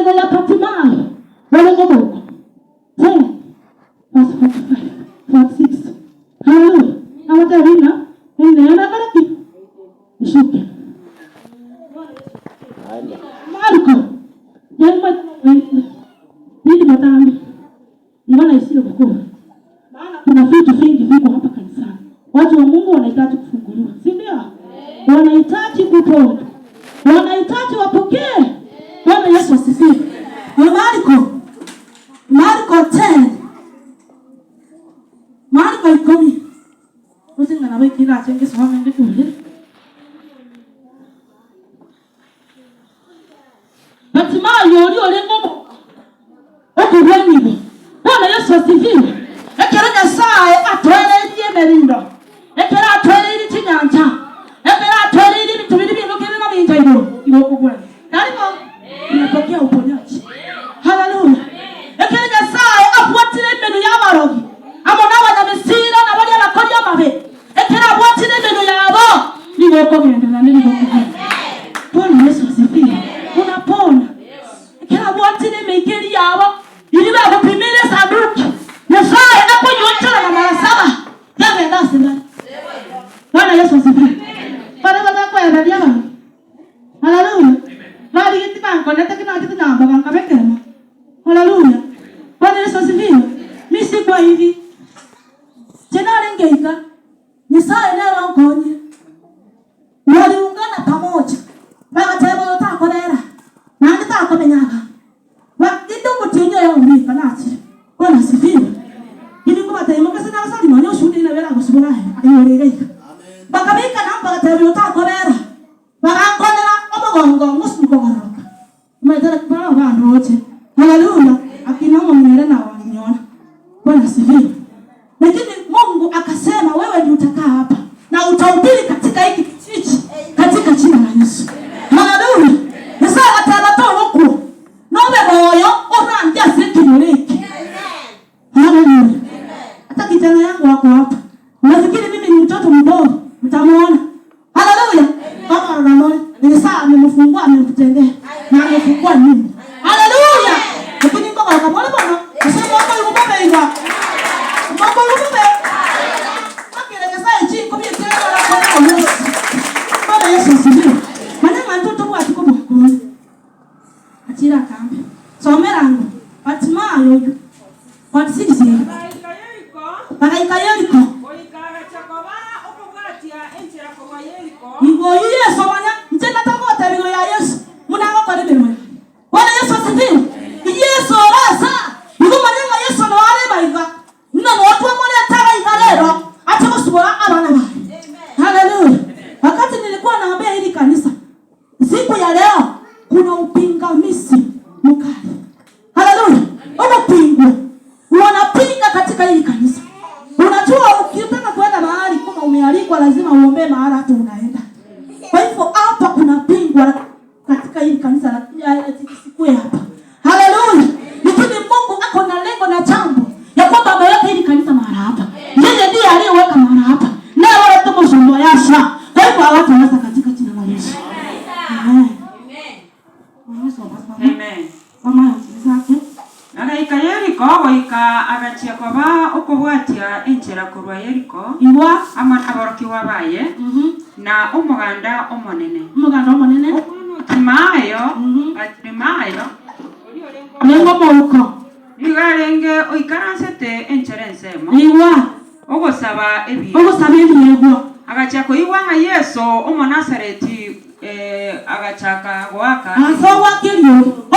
Maneno ya Patimayo wale ngomoko 10 verse 45 46. Haleluya. Na watarina nenda karaki ishuke Marko yema nini matambi niona isio kwa maana kuna vitu vingi viko hapa kanisani. Watu wa Mungu wanahitaji kufunguliwa, si ndio? Wanahitaji kupona, wanahitaji wapokee. Bwana Yesu asifiwe. Marko 10 Marko 10 usinga na wewe kila chenge sawa mende kule Patimayo ndio lengo okubwanibo. Bwana Yesu asifiwe. Ekera Nyasaye atwere yemerindo. Ekera atwere tinyanja. Ekera atwere bitubiri binokere na binjairo. Iwo kubwani. Dalimo inapokea uponyaji. Haleluya. Ekera Nyasaye abwatire menu y'abarogi. Amona abanyamisira na bali abakori amabe. Ekera abwatire menu yabo. Niwo kugenda nini kubwani. Bwana Yesu asifiwe. Unapona. Ekera abwatire mekeri yabo. Iliba kupimile saduki. Nyasaye akonyochana na mara 7. Yabe ndasema. Bwana Yesu asifiwe. Pale kwa ndia bana. Haleluya. Bali kitima koneta kina kitina baba kabekema. Haleluya. Bwana Yesu asifiwe. Mimi si kwa hivi. Tena lengeika. Nyasaye naye wangonye. Waliungana pamoja. Baba tebo utakorera. Na nitakomenyaka. Wakati mutinyo ya umika nati. Bwana asifiwe. Ili kwa tebo kasa na sali manyo shudi na wera kusubura. Ayoregeika. Bakabika namba tebo utakorera. Barakonera omugongo musukogoroka. Madara kwa bantu wote. Haleluya. Akina mwenye na wanyona. Bwana asifiwe. Lakini Mungu akasema wewe ndio utakaa hapa na utahubiri katika hiki kijiji katika jina la Yesu. Haleluya. Yesu atatoa huko. Naomba moyo unaandia sikimuliki. Haleluya. Hata kijana yangu wako hapa. Unafikiri mimi ni mtoto mdogo? Mtamuona. Haleluya. Kama anaona ni saa amemfungua amemtendea na amefungua nini? Haleluya. Lakini ngoja akamwona bwana. Sasa Mungu yuko mbele. Mungu yuko mbele. Akile sasa chini kwa tena na kwa Yesu. Bwana Yesu asifiwe. Maana mtoto kwa tuko kwa. Atira kambi. Somerango. Patimayo. Patisisi. Bakaika Yeriko. Oikara chakobara okobwatia enchera kwa Yeriko. Ngo Yesu wanya mtenda takota bigo ya Yesu. Munanga kwa debemo. Bwana Yesu asifiwe. Yesu rasa. Yuko maneno Yesu na wale baiga. Nina watu wamone tara ikalero. Acha kusubira abana ba. Haleluya. Wakati nilikuwa naambia hili kanisa, siku ya leo kuna upingamizi mkali. Haleluya. Upingo. Wanapinga katika hili kanisa. Unajua ukitaka kwenda mahali kama umealikwa lazima uombe mahali hata unaenda. Kwa hivyo hapa kuna pingwa katika hili kanisa siku hapa. Haleluya. Lakini Mungu ako na lengo na jambo ya kwamba ameweka hili kanisa mahali hapa. Yeye ndiye aliyeweka mahali hapa. Na wale tumo shombo yasha. Kwa hivyo hawataweza katika jina la Yesu. Amen. Amen. Mama yake Agaika Yeriko oika agachia kwa okobwatia enchera kurwa Yeriko. Iwa Ama aboroki wabaye. Na umuganda omonene. Umuganda omonene. Timayo. Atimayo. Lengo mauko. Igarenge oikaransete enchera ensemo. Iwa ogosaba ebi. Ogosaba ebi. Agachako iwanga Yesu omo Nazareti agachaka gwaka. Aso wakiriyo.